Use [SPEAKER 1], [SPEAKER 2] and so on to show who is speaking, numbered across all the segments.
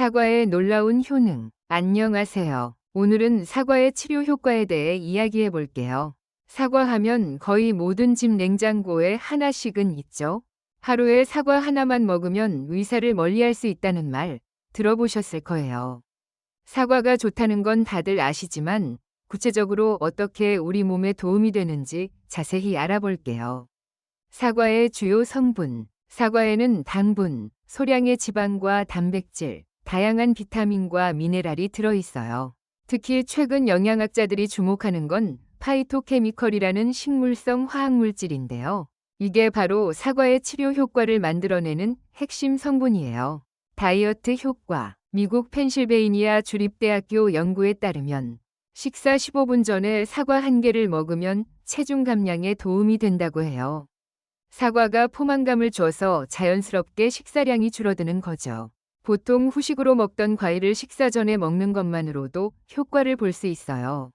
[SPEAKER 1] 사과의 놀라운 효능. 안녕하세요. 오늘은 사과의 치료 효과에 대해 이야기해 볼게요. 사과하면 거의 모든 집 냉장고에 하나씩은 있죠. 하루에 사과 하나만 먹으면 의사를 멀리할 수 있다는 말 들어보셨을 거예요. 사과가 좋다는 건 다들 아시지만 구체적으로 어떻게 우리 몸에 도움이 되는지 자세히 알아볼게요. 사과의 주요 성분. 사과에는 당분, 소량의 지방과 단백질, 다양한 비타민과 미네랄이 들어있어요. 특히 최근 영양학자들이 주목하는 건 파이토케미컬이라는 식물성 화학물질인데요. 이게 바로 사과의 치료 효과를 만들어내는 핵심 성분이에요. 다이어트 효과. 미국 펜실베이니아 주립대학교 연구에 따르면 식사 15분 전에 사과 1개를 먹으면 체중 감량에 도움이 된다고 해요. 사과가 포만감을 줘서 자연스럽게 식사량이 줄어드는 거죠. 보통 후식으로 먹던 과일을 식사 전에 먹는 것만으로도 효과를 볼 수 있어요.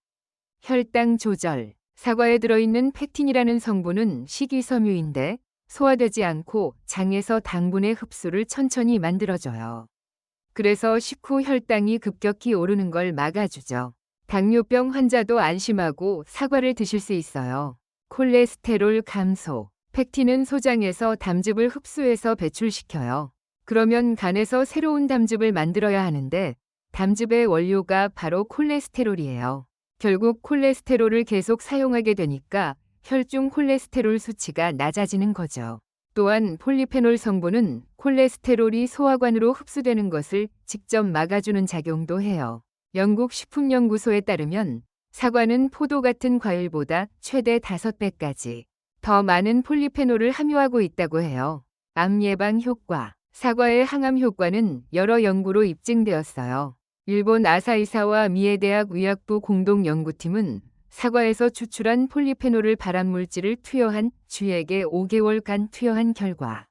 [SPEAKER 1] 혈당 조절. 사과에 들어있는 펙틴이라는 성분은 식이섬유인데 소화되지 않고 장에서 당분의 흡수를 천천히 만들어줘요. 그래서 식후 혈당이 급격히 오르는 걸 막아주죠. 당뇨병 환자도 안심하고 사과를 드실 수 있어요. 콜레스테롤 감소. 펙틴은 소장에서 담즙을 흡수해서 배출시켜요. 그러면 간에서 새로운 담즙을 만들어야 하는데 담즙의 원료가 바로 콜레스테롤이에요. 결국 콜레스테롤을 계속 사용하게 되니까 혈중 콜레스테롤 수치가 낮아지는 거죠. 또한 폴리페놀 성분은 콜레스테롤이 소화관으로 흡수되는 것을 직접 막아주는 작용도 해요. 영국 식품연구소에 따르면 사과는 포도 같은 과일보다 최대 5배까지 더 많은 폴리페놀을 함유하고 있다고 해요. 암 예방 효과. 사과의 항암 효과는 여러 연구로 입증되었어요. 일본 아사히사와 미에대학 의학부 공동 연구팀은 사과에서 추출한 폴리페놀을 발암물질을 투여한 쥐에게 5개월간 투여한 결과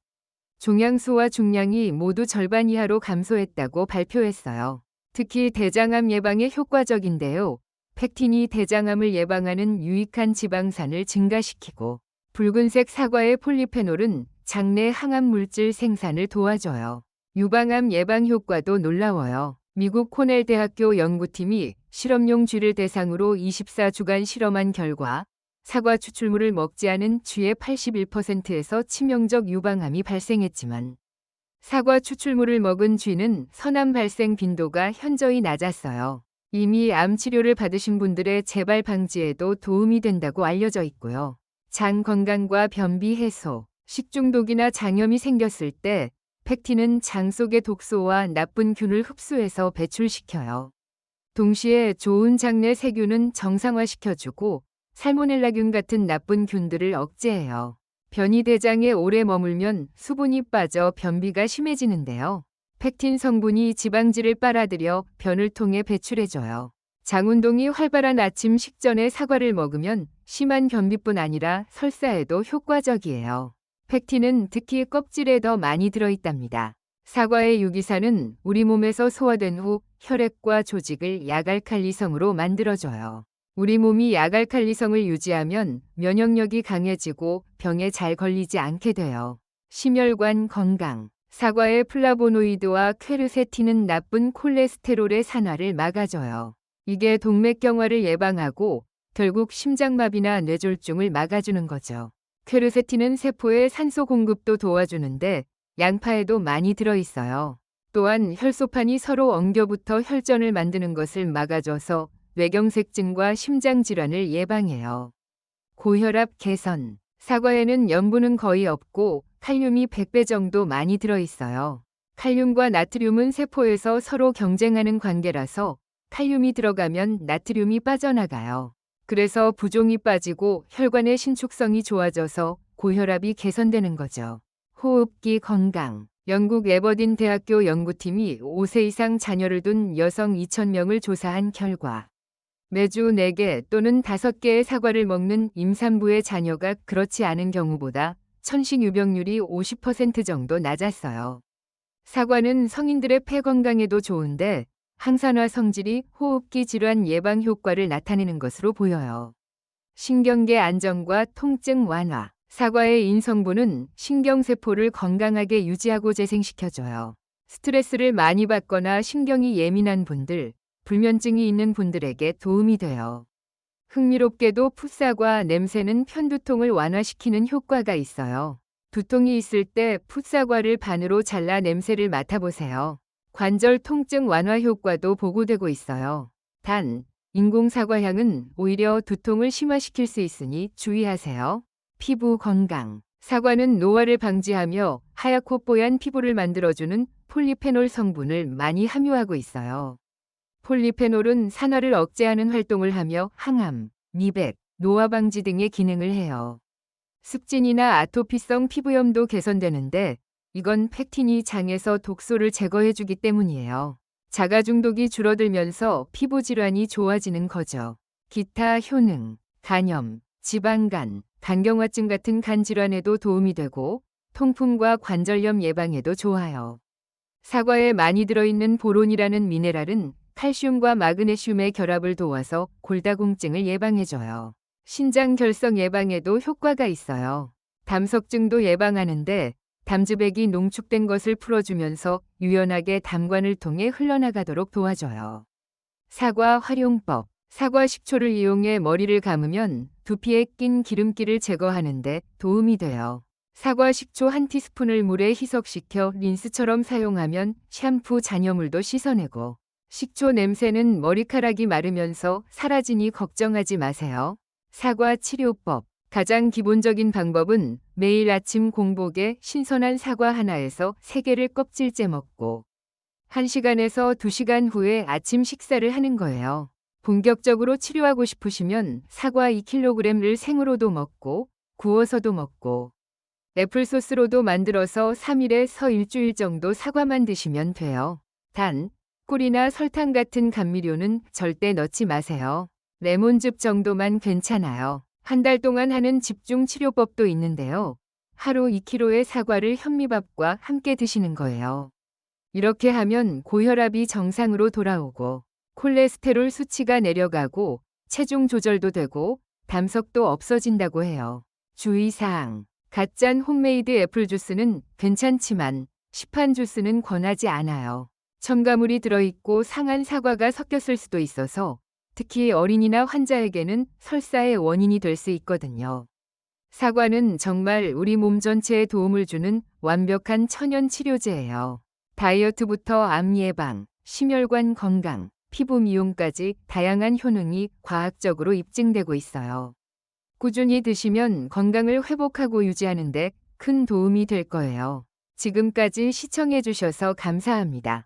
[SPEAKER 1] 종양수와 중량이 모두 절반 이하로 감소했다고 발표했어요. 특히 대장암 예방에 효과적인데요. 펙틴이 대장암을 예방하는 유익한 지방산을 증가시키고 붉은색 사과의 폴리페놀은 장내 항암 물질 생산을 도와줘요. 유방암 예방 효과도 놀라워요. 미국 코넬 대학교 연구팀이 실험용 쥐를 대상으로 24주간 실험한 결과 사과 추출물을 먹지 않은 쥐의 81%에서 치명적 유방암이 발생했지만 사과 추출물을 먹은 쥐는 선암 발생 빈도가 현저히 낮았어요. 이미 암 치료를 받으신 분들의 재발 방지에도 도움이 된다고 알려져 있고요. 장 건강과 변비 해소. 식중독이나 장염이 생겼을 때 펙틴은 장 속의 독소와 나쁜 균을 흡수해서 배출시켜요. 동시에 좋은 장내 세균은 정상화시켜주고 살모넬라균 같은 나쁜 균들을 억제해요. 변이 대장에 오래 머물면 수분이 빠져 변비가 심해지는데요. 펙틴 성분이 지방질을 빨아들여 변을 통해 배출해줘요. 장운동이 활발한 아침 식전에 사과를 먹으면 심한 변비뿐 아니라 설사에도 효과적이에요. 펙틴은 특히 껍질에 더 많이 들어있답니다. 사과의 유기산은 우리 몸에서 소화된 후 혈액과 조직을 야갈칼리성으로 만들어줘요. 우리 몸이 야갈칼리성을 유지하면 면역력이 강해지고 병에 잘 걸리지 않게 돼요. 심혈관 건강. 사과의 플라보노이드와 퀘르세틴은 나쁜 콜레스테롤의 산화를 막아줘요. 이게 동맥경화를 예방하고 결국 심장마비나 뇌졸중을 막아주는 거죠. 퀘르세틴은 세포의 산소 공급도 도와주는데 양파에도 많이 들어있어요. 또한 혈소판이 서로 엉겨붙어 혈전을 만드는 것을 막아줘서 뇌경색증과 심장질환을 예방해요. 고혈압 개선. 사과에는 염분은 거의 없고 칼륨이 100배 정도 많이 들어있어요. 칼륨과 나트륨은 세포에서 서로 경쟁하는 관계라서 칼륨이 들어가면 나트륨이 빠져나가요. 그래서 부종이 빠지고 혈관의 신축성이 좋아져서 고혈압이 개선되는 거죠. 호흡기 건강. 영국 에버딘 대학교 연구팀이 5세 이상 자녀를 둔 여성 2,000명을 조사한 결과 매주 4개 또는 5개의 사과를 먹는 임산부의 자녀가 그렇지 않은 경우보다 천식 유병률이 50% 정도 낮았어요. 사과는 성인들의 폐 건강에도 좋은데 항산화 성질이 호흡기 질환 예방 효과를 나타내는 것으로 보여요. 신경계 안정과 통증 완화. 사과의 인성분은 신경세포를 건강하게 유지하고 재생시켜줘요. 스트레스를 많이 받거나 신경이 예민한 분들, 불면증이 있는 분들에게 도움이 돼요. 흥미롭게도 풋사과 냄새는 편두통을 완화시키는 효과가 있어요. 두통이 있을 때 풋사과를 반으로 잘라 냄새를 맡아보세요. 관절 통증 완화 효과도 보고되고 있어요. 단, 인공사과향은 오히려 두통을 심화시킬 수 있으니 주의하세요. 피부 건강. 사과는 노화를 방지하며 하얗고 뽀얀 피부를 만들어주는 폴리페놀 성분을 많이 함유하고 있어요. 폴리페놀은 산화를 억제하는 활동을 하며 항암, 미백, 노화 방지 등의 기능을 해요. 습진이나 아토피성 피부염도 개선되는데 이건 팩틴이 장에서 독소를 제거해주기 때문이에요. 자가 중독이 줄어들면서 피부 질환이 좋아지는 거죠. 기타 효능, 간염, 지방간, 간경화증 같은 간 질환에도 도움이 되고 통풍과 관절염 예방에도 좋아요. 사과에 많이 들어있는 보론이라는 미네랄은 칼슘과 마그네슘의 결합을 도와서 골다공증을 예방해줘요. 신장 결석 예방에도 효과가 있어요. 담석증도 예방하는데 담즙액이 농축된 것을 풀어주면서 유연하게 담관을 통해 흘러나가도록 도와줘요. 사과 활용법. 사과 식초를 이용해 머리를 감으면 두피에 낀 기름기를 제거하는데 도움이 돼요. 사과 식초 1티스푼을 물에 희석시켜 린스처럼 사용하면 샴푸 잔여물도 씻어내고 식초 냄새는 머리카락이 마르면서 사라지니 걱정하지 마세요. 사과 치료법. 가장 기본적인 방법은 매일 아침 공복에 신선한 사과 하나에서 3개를 껍질째 먹고 1시간에서 2시간 후에 아침 식사를 하는 거예요. 본격적으로 치료하고 싶으시면 사과 2kg를 생으로도 먹고 구워서도 먹고 애플소스로도 만들어서 3일에서 일주일 정도 사과만 드시면 돼요. 단, 꿀이나 설탕 같은 감미료는 절대 넣지 마세요. 레몬즙 정도만 괜찮아요. 한 달 동안 하는 집중 치료법도 있는데요. 하루 2kg의 사과를 현미밥과 함께 드시는 거예요. 이렇게 하면 고혈압이 정상으로 돌아오고 콜레스테롤 수치가 내려가고 체중 조절도 되고 담석도 없어진다고 해요. 주의사항. 갓짠 홈메이드 애플 주스는 괜찮지만 시판 주스는 권하지 않아요. 첨가물이 들어있고 상한 사과가 섞였을 수도 있어서 특히 어린이나 환자에게는 설사의 원인이 될 수 있거든요. 사과는 정말 우리 몸 전체에 도움을 주는 완벽한 천연 치료제예요. 다이어트부터 암 예방, 심혈관 건강, 피부 미용까지 다양한 효능이 과학적으로 입증되고 있어요. 꾸준히 드시면 건강을 회복하고 유지하는 데 큰 도움이 될 거예요. 지금까지 시청해 주셔서 감사합니다.